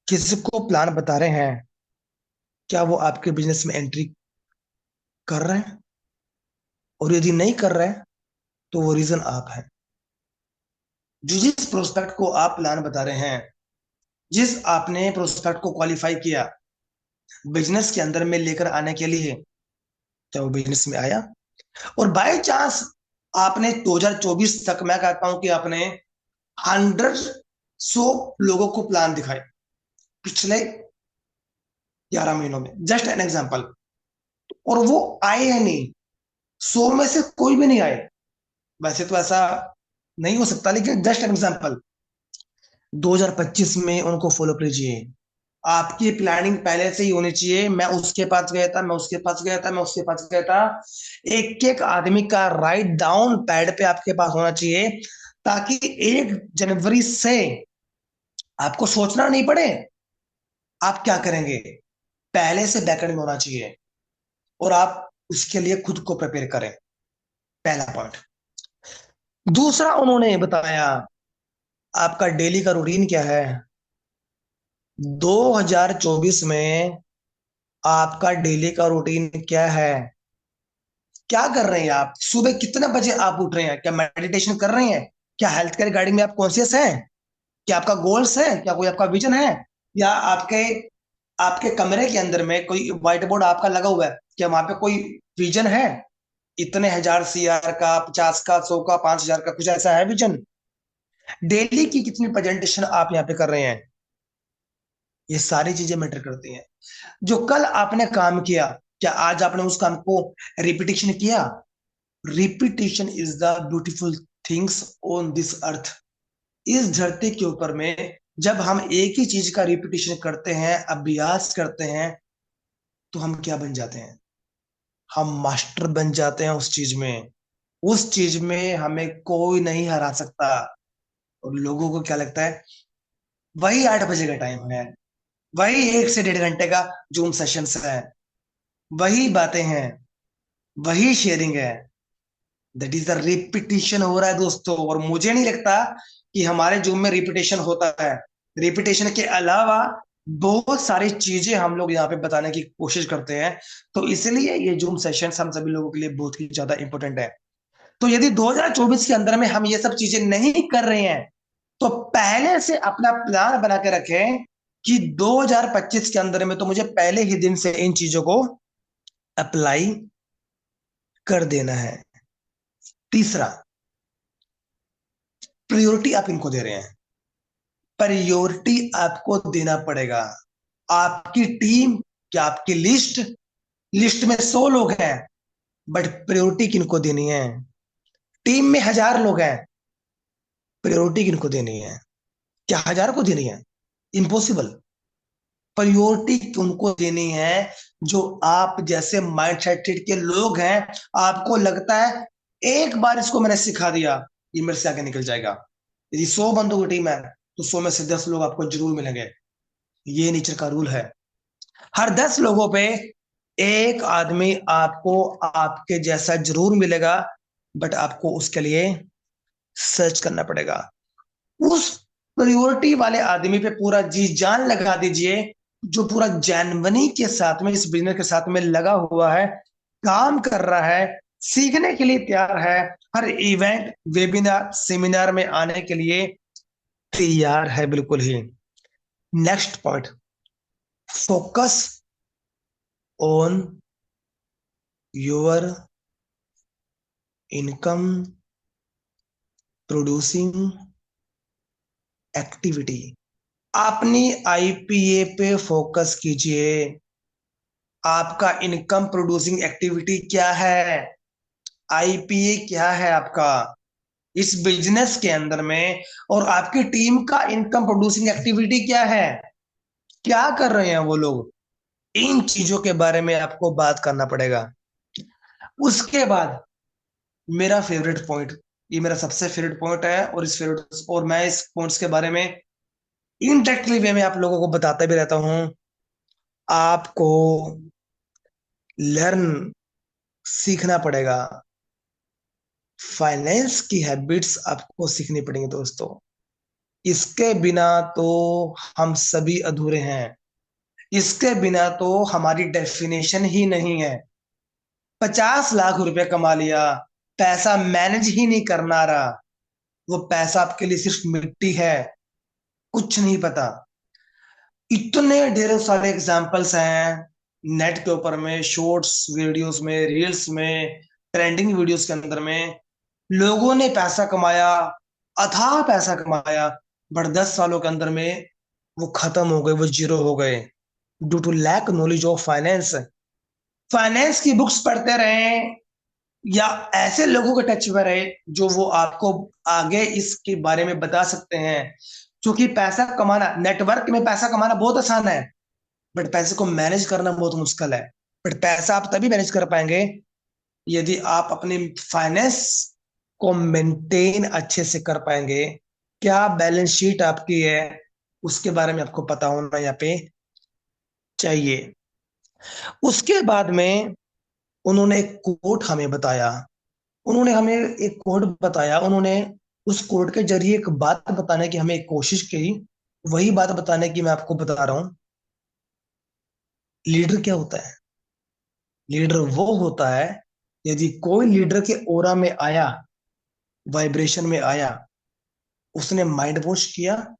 [SPEAKER 1] किसी को प्लान बता रहे हैं, क्या वो आपके बिजनेस में एंट्री कर रहे हैं? और यदि नहीं कर रहे हैं तो वो रीजन आप हैं। जिस प्रोस्पेक्ट को आप प्लान बता रहे हैं, जिस आपने प्रोस्पेक्ट को क्वालिफाई किया बिजनेस के अंदर में लेकर आने के लिए, क्या वो बिजनेस में आया? और बाय चांस आपने 2024 तक, मैं कहता हूं कि आपने 100 लोगों को प्लान दिखाए पिछले 11 महीनों में, जस्ट एन एग्जांपल, और वो आए या नहीं, 100 में से कोई भी नहीं आए, वैसे तो ऐसा नहीं हो सकता, लेकिन जस्ट एन एग्जांपल, 2025 में उनको फॉलो कीजिए। आपकी प्लानिंग पहले से ही होनी चाहिए, मैं उसके पास गया था, मैं उसके पास गया था, मैं उसके पास गया था, एक एक आदमी का राइट डाउन पैड पे आपके पास होना चाहिए, ताकि 1 जनवरी से आपको सोचना नहीं पड़े आप क्या करेंगे। पहले से बैकएंड में होना चाहिए, और आप उसके लिए खुद को प्रिपेयर करें। पहला पॉइंट। दूसरा उन्होंने बताया, आपका डेली का रूटीन क्या है। 2024 में आपका डेली का रूटीन क्या है? क्या कर रहे हैं आप? सुबह कितने बजे आप उठ रहे हैं? क्या मेडिटेशन कर रहे हैं? क्या हेल्थ के रिगार्डिंग में आप कॉन्शियस हैं? क्या आपका गोल्स है? क्या कोई आपका विजन है? या आपके आपके कमरे के अंदर में कोई व्हाइट बोर्ड आपका लगा हुआ है, क्या वहां पे कोई विजन है? इतने हजार सीआर का, 50 का, 100 का, 5,000 का, कुछ ऐसा है विजन? डेली की कितनी प्रेजेंटेशन आप यहाँ पे कर रहे हैं? ये सारी चीजें मैटर करती हैं। जो कल आपने काम किया, क्या आज आपने उस काम को रिपीटेशन किया? Repetition is the beautiful things on this earth. इस धरती के ऊपर में जब हम एक ही चीज का रिपीटेशन करते हैं, अभ्यास करते हैं, तो हम क्या बन जाते हैं? हम मास्टर बन जाते हैं उस चीज में। उस चीज में हमें कोई नहीं हरा सकता। और लोगों को क्या लगता है, वही 8 बजे का टाइम है, वही 1 से 1.5 घंटे का जूम सेशंस है, वही बातें हैं, वही शेयरिंग है। दैट इज द रिपीटिशन हो रहा है दोस्तों। और मुझे नहीं लगता कि हमारे जूम में रिपीटेशन होता है। रिपीटेशन के अलावा बहुत सारी चीजें हम लोग यहाँ पे बताने की कोशिश करते हैं। तो इसलिए ये जूम सेशन हम सभी लोगों के लिए बहुत ही ज्यादा इंपॉर्टेंट है। तो यदि 2024 के अंदर में हम ये सब चीजें नहीं कर रहे हैं, तो पहले से अपना प्लान बना के रखें कि 2025 के अंदर में तो मुझे पहले ही दिन से इन चीजों को अप्लाई कर देना है। तीसरा, प्रायोरिटी आप इनको दे रहे हैं। प्रायोरिटी आपको देना पड़ेगा। आपकी टीम, क्या आपकी लिस्ट, लिस्ट में 100 लोग हैं, बट प्रायोरिटी किनको देनी है? टीम में 1,000 लोग हैं, प्रायोरिटी किनको देनी है? क्या 1,000 को देनी है? इम्पॉसिबल। प्रायोरिटी उनको देनी है जो आप जैसे माइंड सेट के लोग हैं। आपको लगता है एक बार इसको मैंने सिखा दिया, ये मेरे से आगे निकल जाएगा। यदि 100 बंदों की टीम है, तो 100 में से 10 लोग आपको जरूर मिलेंगे। ये नेचर का रूल है। हर 10 लोगों पे एक आदमी आपको आपके जैसा जरूर मिलेगा, बट आपको उसके लिए सर्च करना पड़ेगा। उस प्रायोरिटी वाले आदमी पे पूरा जी जान लगा दीजिए, जो पूरा जनवनी के साथ में, इस बिजनेस के साथ में लगा हुआ है, काम कर रहा है, सीखने के लिए तैयार है, हर इवेंट, वेबिनार, सेमिनार में आने के लिए तैयार है बिल्कुल ही। Next point, focus on your income producing activity. अपनी आईपीए पे फोकस कीजिए। आपका इनकम प्रोड्यूसिंग एक्टिविटी क्या है? आईपीए क्या है आपका इस बिजनेस के अंदर में? और आपकी टीम का इनकम प्रोड्यूसिंग एक्टिविटी क्या है? क्या कर रहे हैं वो लोग? इन चीजों के बारे में आपको बात करना पड़ेगा। उसके बाद मेरा फेवरेट पॉइंट, ये मेरा सबसे फेवरेट पॉइंट है, और इस फेवरेट, और मैं इस पॉइंट्स के बारे में इनडायरेक्टली वे में आप लोगों को बताता भी रहता हूं। आपको लर्न सीखना पड़ेगा, फाइनेंस की हैबिट्स आपको सीखनी पड़ेंगी दोस्तों। इसके बिना तो हम सभी अधूरे हैं। इसके बिना तो हमारी डेफिनेशन ही नहीं है। 50 लाख रुपए कमा लिया, पैसा मैनेज ही नहीं करना रहा, वो पैसा आपके लिए सिर्फ मिट्टी है, कुछ नहीं पता। इतने ढेर सारे एग्जाम्पल्स हैं नेट के ऊपर में, शॉर्ट्स वीडियोस में, रील्स में, ट्रेंडिंग वीडियोस के अंदर में। लोगों ने पैसा कमाया, अथाह पैसा कमाया, बट 10 सालों के अंदर में वो खत्म हो गए, वो जीरो हो गए, due to lack knowledge of finance. Finance की बुक्स पढ़ते रहें या ऐसे लोगों के टच में रहे जो वो आपको आगे इसके बारे में बता सकते हैं। क्योंकि पैसा कमाना, नेटवर्क में पैसा कमाना बहुत आसान है, बट पैसे को मैनेज करना बहुत मुश्किल है। बट पैसा आप तभी मैनेज कर पाएंगे यदि आप अपनी फाइनेंस को मेंटेन अच्छे से कर पाएंगे। क्या बैलेंस शीट आपकी है, उसके बारे में आपको पता होना यहाँ पे चाहिए। उसके बाद में उन्होंने एक कोट हमें बताया, उन्होंने हमें एक कोड बताया, उन्होंने उस कोड के जरिए एक बात बताने की हमें कोशिश की। वही बात बताने की मैं आपको बता रहा हूं। लीडर क्या होता है? लीडर वो होता है, यदि कोई लीडर के ओरा में आया, वाइब्रेशन में आया, उसने माइंड वॉश किया,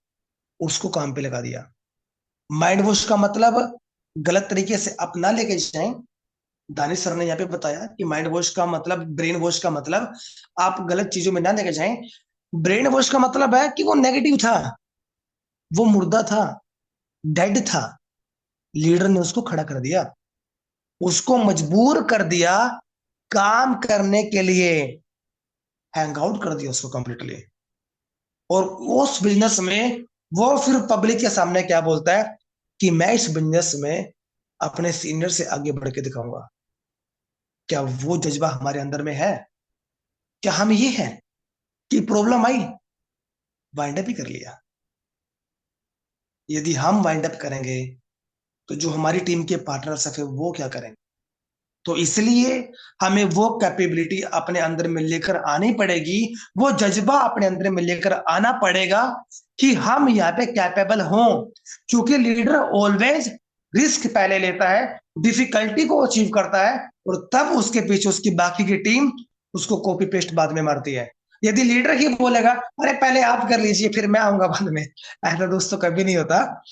[SPEAKER 1] उसको काम पे लगा दिया। माइंड वॉश का मतलब गलत तरीके से अपना लेके जाएं। दानिश सर ने यहाँ पे बताया कि माइंड वॉश का मतलब, ब्रेन वॉश का मतलब आप गलत चीजों में ना लेके जाएं। ब्रेन वॉश का मतलब है कि वो नेगेटिव था, वो मुर्दा था, डेड था। लीडर ने उसको खड़ा कर दिया, उसको मजबूर कर दिया काम करने के लिए, हैंग आउट कर दिया उसको कंप्लीटली। और उस बिजनेस में वो फिर पब्लिक के सामने क्या बोलता है कि मैं इस बिजनेस में अपने सीनियर से आगे बढ़ के दिखाऊंगा। क्या वो जज्बा हमारे अंदर में है? क्या हम ये हैं कि प्रॉब्लम आई, वाइंड अप ही कर लिया? यदि हम वाइंड अप करेंगे तो जो हमारी टीम के पार्टनर्स है वो क्या करेंगे? तो इसलिए हमें वो कैपेबिलिटी अपने अंदर में लेकर आनी पड़ेगी, वो जज्बा अपने अंदर में लेकर आना पड़ेगा कि हम यहाँ पे कैपेबल हों। क्योंकि लीडर ऑलवेज रिस्क पहले लेता है, डिफिकल्टी को अचीव करता है, और तब उसके पीछे उसकी बाकी की टीम उसको कॉपी पेस्ट बाद में मारती है। यदि लीडर ही बोलेगा अरे पहले आप कर लीजिए फिर मैं आऊंगा बाद में, ऐसा दोस्तों कभी नहीं होता।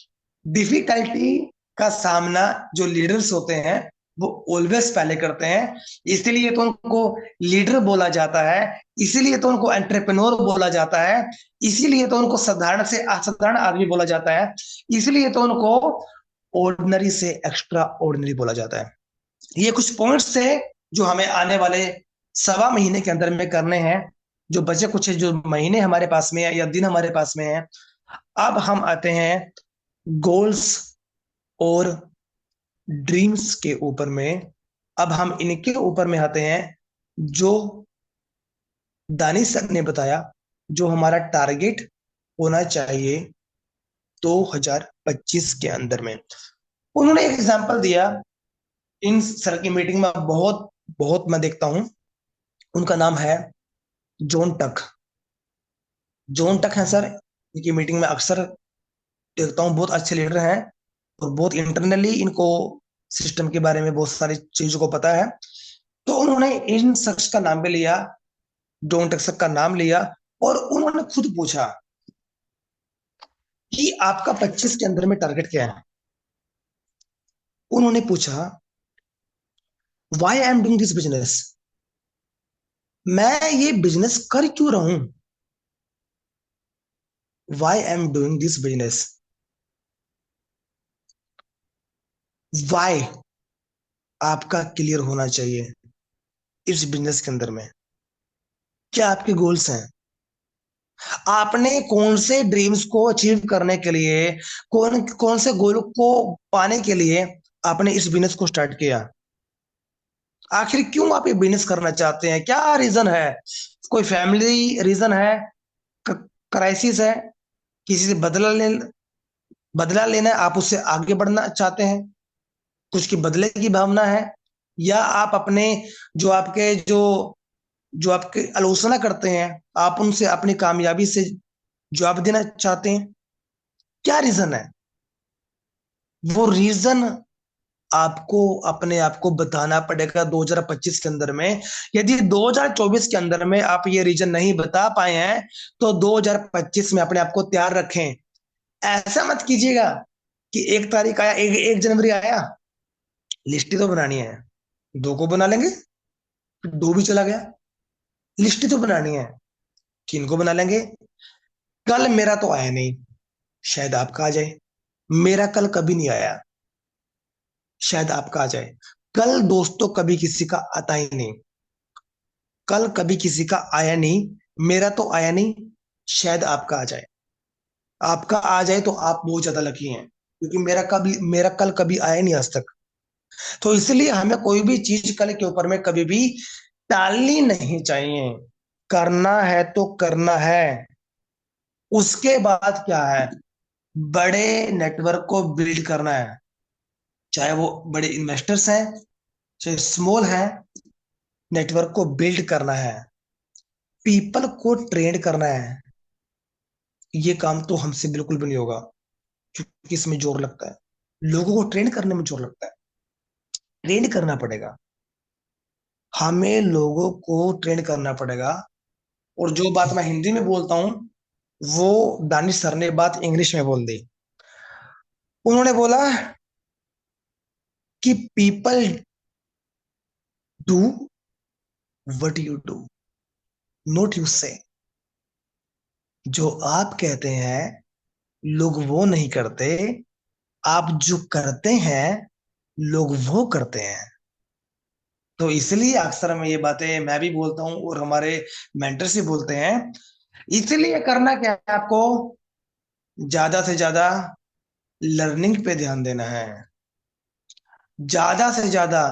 [SPEAKER 1] डिफिकल्टी का सामना जो लीडर्स होते हैं वो ऑलवेज पहले करते हैं। इसलिए तो उनको लीडर बोला जाता है, इसीलिए तो उनको एंटरप्रेन्योर बोला जाता है, इसीलिए तो उनको साधारण से असाधारण आदमी बोला जाता है, इसलिए तो उनको ऑर्डिनरी से एक्स्ट्रा ऑर्डिनरी बोला जाता है। ये कुछ पॉइंट्स थे जो हमें आने वाले 1.25 महीने के अंदर में करने हैं। जो बचे कुछ जो महीने हमारे पास में है या दिन हमारे पास में है। अब हम आते हैं गोल्स और ड्रीम्स के ऊपर में। अब हम इनके ऊपर में आते हैं जो दानिश सर ने बताया, जो हमारा टारगेट होना चाहिए 2025 के अंदर में। उन्होंने एक एग्जांपल दिया, इन सर की मीटिंग में बहुत बहुत मैं देखता हूं, उनका नाम है जॉन टक। जॉन टक है सर, इनकी मीटिंग में अक्सर देखता हूँ, बहुत अच्छे लीडर हैं और बहुत इंटरनली इनको सिस्टम के बारे में बहुत सारी चीजों को पता है। तो उन्होंने इन शख्स का नाम भी लिया, जॉन टक सर का नाम लिया, और उन्होंने खुद पूछा कि आपका 25 के अंदर में टारगेट क्या है। उन्होंने पूछा why I am doing this business, मैं ये बिजनेस कर क्यों रहा हूं, why I am doing this business, why आपका क्लियर होना चाहिए इस बिजनेस के अंदर में। क्या आपके गोल्स हैं? आपने कौन से ड्रीम्स को अचीव करने के लिए, कौन कौन से गोल को पाने के लिए आपने इस बिजनेस को स्टार्ट किया? आखिर क्यों आप ये बिजनेस करना चाहते हैं? क्या रीजन है? कोई फैमिली रीजन है, क्राइसिस है, किसी से बदला ले बदला लेना है, आप उससे आगे बढ़ना चाहते हैं, कुछ की बदले की भावना है, या आप अपने जो आपके जो आपके आलोचना करते हैं, आप उनसे अपनी कामयाबी से जवाब देना चाहते हैं? क्या रीजन है? वो रीजन आपको अपने आप को बताना पड़ेगा 2025 के अंदर में। यदि 2024 के अंदर में आप ये रीजन नहीं बता पाए हैं, तो 2025 में अपने आप को तैयार रखें। ऐसा मत कीजिएगा कि 1 तारीख आया, 1 जनवरी आया, लिस्ट ही तो बनानी है, 2 को बना लेंगे, फिर 2 भी चला गया, लिस्ट ही तो बनानी है, 3 को बना लेंगे। कल मेरा तो आया नहीं, शायद आपका आ जाए। मेरा कल कभी नहीं आया, शायद आपका आ जाए। कल दोस्तों कभी किसी का आता ही नहीं, कल कभी किसी का आया नहीं। मेरा तो आया नहीं, शायद आपका आ जाए। आपका आ जाए तो आप बहुत ज्यादा लकी हैं, क्योंकि मेरा कल कभी आया नहीं आज तक। तो इसलिए हमें कोई भी चीज कल के ऊपर में कभी भी टालनी नहीं चाहिए। करना है तो करना है। उसके बाद क्या है? बड़े नेटवर्क को बिल्ड करना है, चाहे वो बड़े इन्वेस्टर्स हैं, चाहे स्मॉल हैं। नेटवर्क को बिल्ड करना है, पीपल को ट्रेन करना है। ये काम तो हमसे बिल्कुल भी नहीं होगा, क्योंकि इसमें जोर लगता है, लोगों को ट्रेन करने में जोर लगता है। ट्रेन करना पड़ेगा, हमें लोगों को ट्रेन करना पड़ेगा। और जो बात मैं हिंदी में बोलता हूँ, वो दानिश सर ने बात इंग्लिश में बोल दी। उन्होंने बोला कि people do what you do, not you से। जो आप कहते हैं लोग वो नहीं करते, आप जो करते हैं लोग वो करते हैं। तो इसलिए अक्सर मैं ये बातें मैं भी बोलता हूँ और हमारे मेंटर्स भी बोलते हैं। इसलिए करना क्या है आपको? ज्यादा से ज्यादा लर्निंग पे ध्यान देना है, ज्यादा से ज्यादा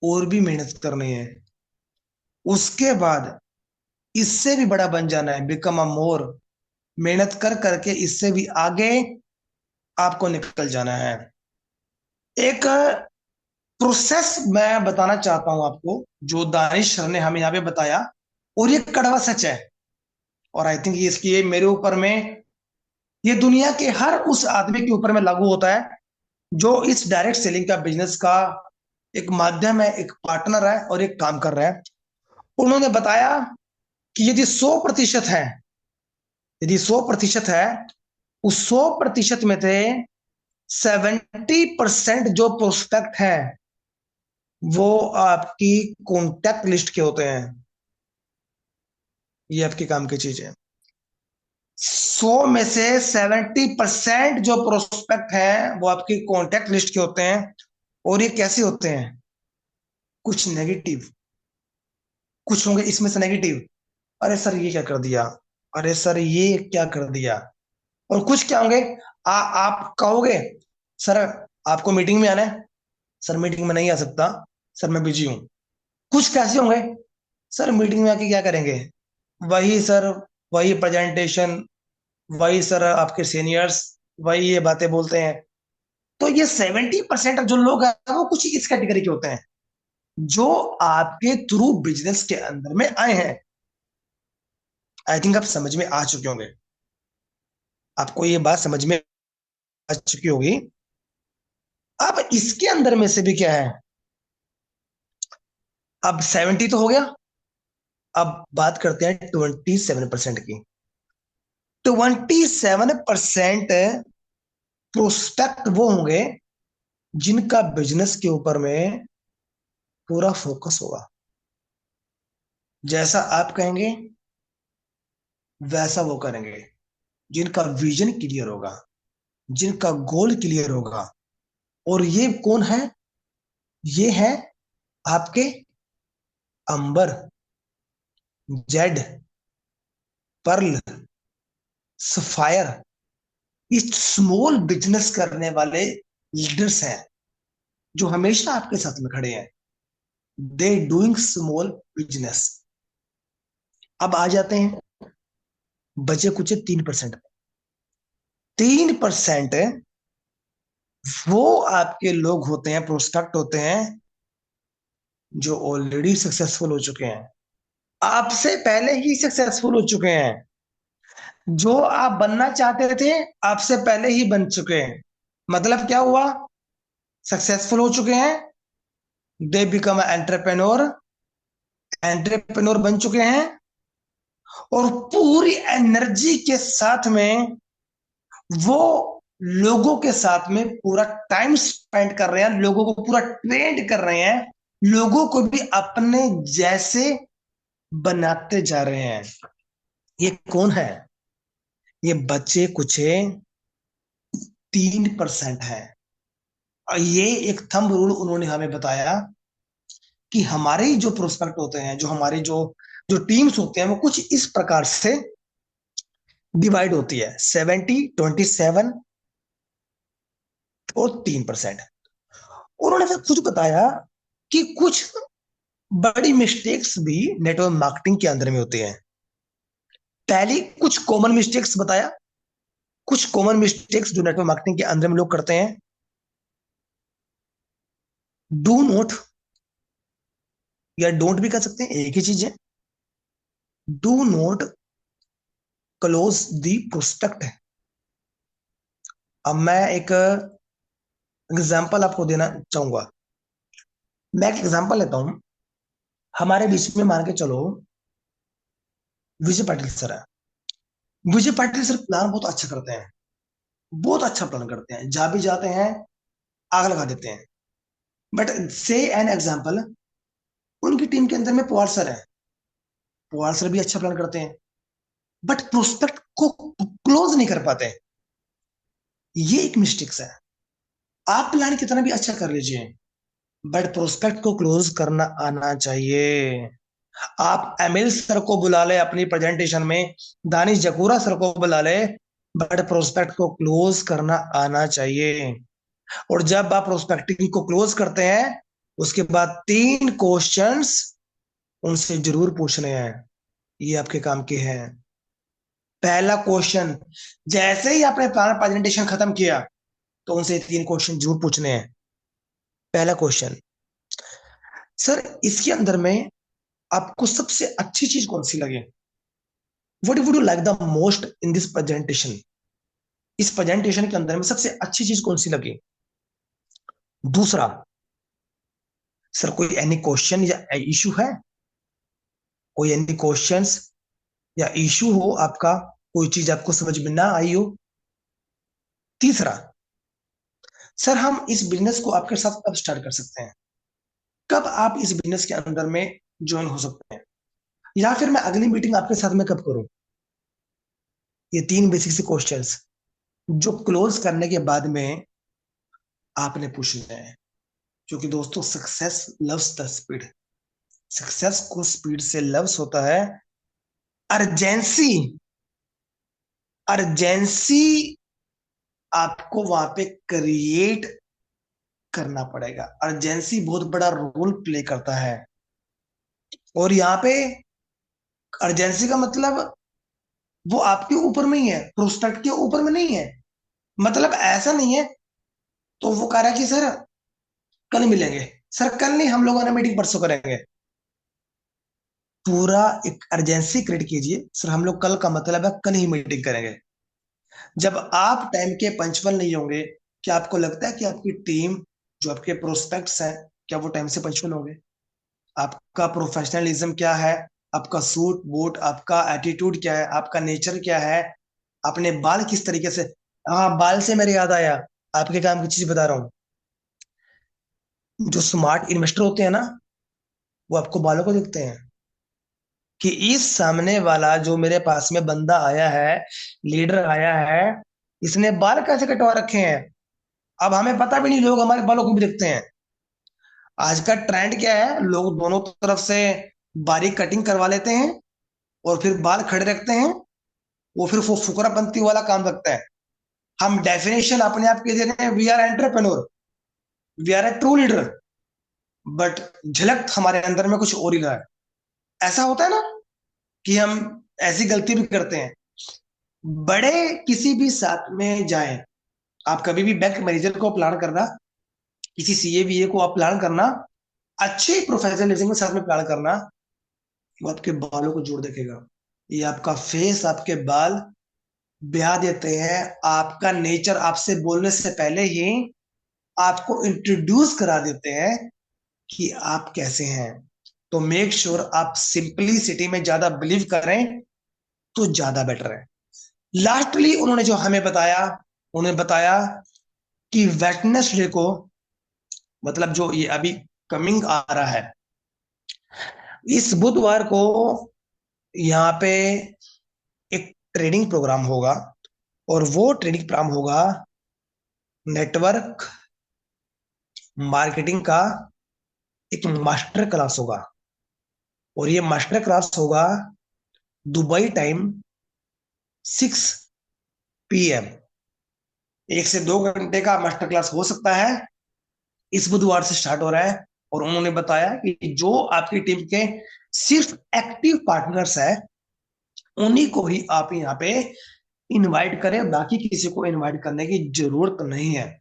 [SPEAKER 1] और भी मेहनत करनी है। उसके बाद इससे भी बड़ा बन जाना है, बिकम अ मोर। मेहनत कर करके इससे भी आगे आपको निकल जाना है। एक प्रोसेस मैं बताना चाहता हूं आपको, जो दानिश सर ने हमें यहाँ पे बताया, और ये कड़वा सच है। और आई थिंक इसकी ये मेरे ऊपर में, ये दुनिया के हर उस आदमी के ऊपर में लागू होता है जो इस डायरेक्ट सेलिंग का बिजनेस का एक माध्यम है, एक पार्टनर है और एक काम कर रहा है। उन्होंने बताया कि यदि 100% है, यदि 100% है, उस 100% में थे 70% जो प्रोस्पेक्ट है, वो आपकी कॉन्टैक्ट लिस्ट के होते हैं। ये आपके काम की चीज है। 100 में से 70% जो प्रोस्पेक्ट हैं वो आपकी कॉन्टैक्ट लिस्ट के होते हैं। और ये कैसे होते हैं? कुछ नेगेटिव, कुछ होंगे इसमें से नेगेटिव, अरे सर ये क्या कर दिया, अरे सर ये क्या कर दिया। और कुछ क्या होंगे, आप कहोगे सर आपको मीटिंग में आना है, सर मीटिंग में नहीं आ सकता, सर मैं बिजी हूँ। कुछ कैसे होंगे, सर मीटिंग में आके क्या करेंगे, वही सर, वही प्रेजेंटेशन, वही सर आपके सीनियर्स, वही ये बातें बोलते हैं। तो ये 70% जो लोग हैं वो कुछ इस कैटेगरी के होते हैं, जो आपके थ्रू बिजनेस के अंदर में आए हैं। आई थिंक आप समझ में आ चुके होंगे, आपको ये बात समझ में आ चुकी होगी। अब इसके अंदर में से भी क्या है, अब 70 तो हो गया, अब बात करते हैं 27% की। 27% प्रोस्पेक्ट वो होंगे जिनका बिजनेस के ऊपर में पूरा फोकस होगा। जैसा आप कहेंगे वैसा वो करेंगे, जिनका विजन क्लियर होगा, जिनका गोल क्लियर होगा। और ये कौन है? ये है आपके अंबर, जेड, पर्ल, सफायर। इस स्मॉल बिजनेस करने वाले लीडर्स हैं जो हमेशा आपके साथ में खड़े हैं। They doing small business. अब आ जाते हैं बचे कुछ 3% पे। 3% वो आपके लोग होते हैं, प्रोस्पेक्ट होते हैं, जो ऑलरेडी सक्सेसफुल हो चुके हैं, आपसे पहले ही सक्सेसफुल हो चुके हैं, जो आप बनना चाहते थे आपसे पहले ही बन चुके हैं। मतलब क्या हुआ? सक्सेसफुल हो चुके हैं, दे बिकम एंटरप्रेन्योर, एंटरप्रेन्योर बन चुके हैं, और पूरी एनर्जी के साथ में वो लोगों के साथ में पूरा टाइम स्पेंड कर रहे हैं, लोगों को पूरा ट्रेंड कर रहे हैं, लोगों को भी अपने जैसे बनाते जा रहे हैं। ये कौन है? ये बच्चे कुछ 3% है। और ये एक थंब रूल उन्होंने हमें बताया कि हमारे जो प्रोस्पेक्ट होते हैं, जो हमारे जो जो टीम्स होते हैं, वो कुछ इस प्रकार से डिवाइड होती है, 70, 27 और 3%। उन्होंने फिर कुछ बताया कि कुछ बड़ी मिस्टेक्स भी नेटवर्क मार्केटिंग के अंदर में होती हैं। पहली कुछ कॉमन मिस्टेक्स बताया, कुछ कॉमन मिस्टेक्स जो नेटवर्क मार्केटिंग के अंदर में लोग करते हैं। डू नॉट, या डोंट भी कर सकते हैं, एक ही चीज है। Do not close the prospect. अब मैं एक एग्जांपल आपको देना चाहूंगा। मैं एक एग्जांपल लेता हूं। हमारे बीच में मान के चलो विजय पाटिल सर है। विजय पाटिल सर प्लान बहुत अच्छा करते हैं, बहुत अच्छा प्लान करते हैं, जहां भी जाते हैं आग लगा देते हैं। बट से एन एग्जांपल, उनकी टीम के अंदर में पवार सर है। पवार सर भी अच्छा प्लान करते हैं, बट प्रोस्पेक्ट को क्लोज नहीं कर पाते। ये एक मिस्टेक्स है। आप प्लान कितना भी अच्छा कर लीजिए, बट प्रोस्पेक्ट को क्लोज करना आना चाहिए। आप एमिल सर को बुला ले अपनी प्रेजेंटेशन में, दानिश जकूरा सर को बुला ले, बट प्रोस्पेक्ट को क्लोज करना आना चाहिए। और जब आप प्रोस्पेक्टिंग को क्लोज करते हैं, उसके बाद 3 क्वेश्चंस उनसे जरूर पूछने हैं। ये आपके काम के हैं। पहला क्वेश्चन, जैसे ही आपने प्लान प्रेजेंटेशन खत्म किया, तो उनसे 3 क्वेश्चन जरूर पूछने हैं। पहला क्वेश्चन, सर इसके अंदर में आपको सबसे अच्छी चीज कौन सी लगी? What would you like the most in this presentation? इस प्रेजेंटेशन के अंदर में सबसे अच्छी चीज कौन सी लगी? दूसरा, सर कोई एनी क्वेश्चन या इशू है? कोई एनी क्वेश्चंस या इशू हो आपका, कोई चीज आपको समझ में ना आई हो? तीसरा, सर हम इस बिजनेस को आपके साथ कब स्टार्ट कर सकते हैं? कब आप इस बिजनेस के अंदर में ज्वाइन हो सकते हैं? या फिर मैं अगली मीटिंग आपके साथ में कब करूं? ये 3 बेसिक से क्वेश्चंस जो क्लोज करने के बाद में आपने पूछना है। क्योंकि दोस्तों, success loves the speed. Success को स्पीड से लव्स होता है। अर्जेंसी, अर्जेंसी आपको वहां पे क्रिएट करना पड़ेगा। अर्जेंसी बहुत बड़ा रोल प्ले करता है। और यहाँ पे अर्जेंसी का मतलब वो आपके ऊपर में ही है, प्रोस्पेक्ट के ऊपर में नहीं है। मतलब ऐसा नहीं है तो वो कह रहा है कि सर कल मिलेंगे। सर कल नहीं, हम लोगों ने मीटिंग परसों करेंगे। पूरा एक अर्जेंसी क्रिएट कीजिए, सर हम लोग कल का मतलब है कल ही मीटिंग करेंगे। जब आप टाइम के पंचुअल नहीं होंगे, क्या आपको लगता है कि आपकी टीम, जो आपके प्रोस्पेक्ट्स हैं, क्या वो टाइम से पंचुअल होंगे? आपका प्रोफेशनलिज्म क्या है? आपका सूट बूट, आपका एटीट्यूड क्या है? आपका नेचर क्या है? अपने बाल किस तरीके से? हाँ, बाल से मेरे याद आया, आपके काम की चीज बता रहा हूँ। जो स्मार्ट इन्वेस्टर होते हैं ना, वो आपको बालों को देखते हैं कि इस सामने वाला जो मेरे पास में बंदा आया है, लीडर आया है, इसने बाल कैसे कटवा रखे हैं। अब हमें पता भी नहीं, लोग हमारे बालों को भी देखते हैं। आज का ट्रेंड क्या है, लोग दोनों तरफ से बारीक कटिंग करवा लेते हैं और फिर बाल खड़े रखते हैं। वो फिर वो फुकरापंती वाला काम रखता है। हम डेफिनेशन अपने आप के दे रहे हैं, we are entrepreneur, we are a true leader, but झलक हमारे अंदर में कुछ और ही रहा है। ऐसा होता है ना कि हम ऐसी गलती भी करते हैं। बड़े किसी भी साथ में जाएं, आप कभी भी बैंक मैनेजर को प्लान करना, किसी सीए को आप प्लान करना, अच्छे प्रोफेशनलिज्म के साथ में प्लान करना, वो आपके बालों को जोड़ देखेगा। ये आपका फेस, आपके बाल ब्याह देते हैं। आपका नेचर आपसे बोलने से पहले ही आपको इंट्रोड्यूस करा देते हैं कि आप कैसे हैं। तो मेक श्योर आप सिंपलिसिटी में ज्यादा बिलीव करें तो ज्यादा बेटर है। लास्टली उन्होंने जो हमें बताया, उन्होंने बताया कि वेटनेसडे को, मतलब जो ये अभी कमिंग आ रहा है, इस बुधवार को यहाँ पे एक ट्रेनिंग प्रोग्राम होगा। और वो ट्रेनिंग प्रोग्राम होगा नेटवर्क मार्केटिंग का, एक मास्टर क्लास होगा। और ये मास्टर क्लास होगा दुबई टाइम 6 PM। 1 से 2 घंटे का मास्टर क्लास हो सकता है। इस बुधवार से स्टार्ट हो रहा है। और उन्होंने बताया कि जो आपकी टीम के सिर्फ एक्टिव पार्टनर्स है, उन्हीं को ही आप यहाँ पे इनवाइट करें, बाकी किसी को इनवाइट करने की जरूरत नहीं है।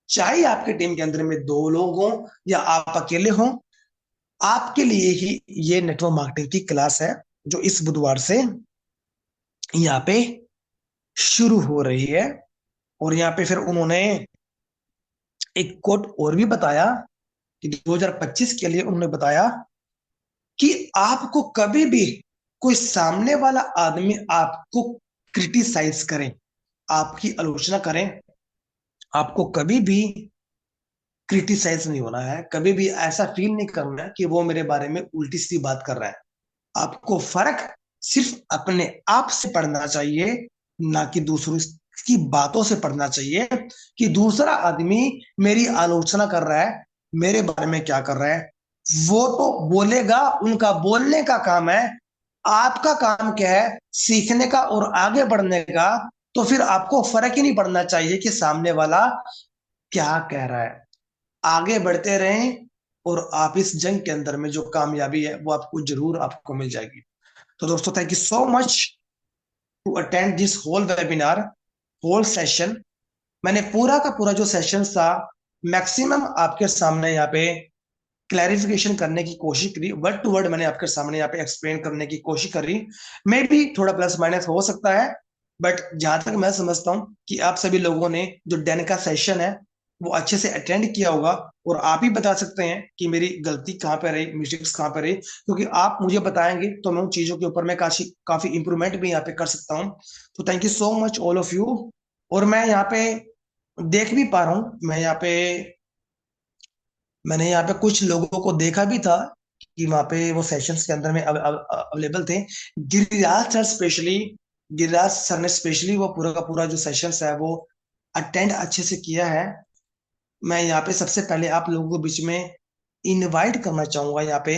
[SPEAKER 1] चाहे आपके टीम के अंदर में 2 लोग हों या आप अकेले हों, आपके लिए ही ये नेटवर्क मार्केटिंग की क्लास है, जो इस बुधवार से यहाँ पे शुरू हो रही है। और यहाँ पे फिर उन्होंने एक कोट और भी बताया कि 2025 के लिए उन्होंने बताया कि आपको कभी भी कोई सामने वाला आदमी आपको क्रिटिसाइज करें, आपकी आलोचना करें, आपको कभी भी क्रिटिसाइज नहीं होना है। कभी भी ऐसा फील नहीं करना है कि वो मेरे बारे में उल्टी सी बात कर रहा है। आपको फर्क सिर्फ अपने आप से पड़ना चाहिए, ना कि दूसरों की बातों से पड़ना चाहिए कि दूसरा आदमी मेरी आलोचना कर रहा है, मेरे बारे में क्या कर रहा है। वो तो बोलेगा, उनका बोलने का काम है। आपका काम क्या है? सीखने का और आगे बढ़ने का। तो फिर आपको फर्क ही नहीं पड़ना चाहिए कि सामने वाला क्या कह रहा है। आगे बढ़ते रहें और आप इस जंग के अंदर में जो कामयाबी है वो आपको जरूर आपको मिल जाएगी। तो दोस्तों, thank you so much to attend this whole webinar, whole session. मैंने पूरा का पूरा जो सेशन था, मैक्सिमम आपके सामने यहाँ पे क्लैरिफिकेशन करने की कोशिश करी, वर्ड टू वर्ड मैंने आपके सामने यहाँ पे एक्सप्लेन करने की कोशिश करी। मे भी थोड़ा प्लस माइनस हो सकता है, बट जहां तक मैं समझता हूँ कि आप सभी लोगों ने जो डेन का सेशन है वो अच्छे से अटेंड किया होगा। और आप ही बता सकते हैं कि मेरी गलती कहाँ पे रही, मिस्टेक्स कहाँ पे रही, क्योंकि आप मुझे बताएंगे तो मैं उन चीजों के ऊपर मैं काफी काफी इंप्रूवमेंट भी यहाँ पे कर सकता हूँ। तो thank you so much all of you. और मैं यहाँ पे देख भी पा रहा हूँ, मैंने यहाँ पे कुछ लोगों को देखा भी था कि वहाँ पे वो सेशंस के अंदर में अवेलेबल थे। Giriraj sir specially, Giriraj sir ने स्पेशली वो पूरा का पूरा जो सेशंस है वो अटेंड अच्छे से किया है। मैं यहाँ पे सबसे पहले आप लोगों को बीच में इनवाइट करना चाहूंगा। यहाँ पे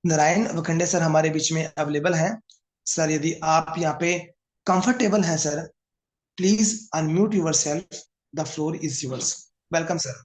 [SPEAKER 1] नारायण वखंडे सर हमारे बीच में अवेलेबल हैं। सर, यदि आप यहाँ पे कंफर्टेबल हैं sir, please unmute your self, the floor is yours. Welcome sir.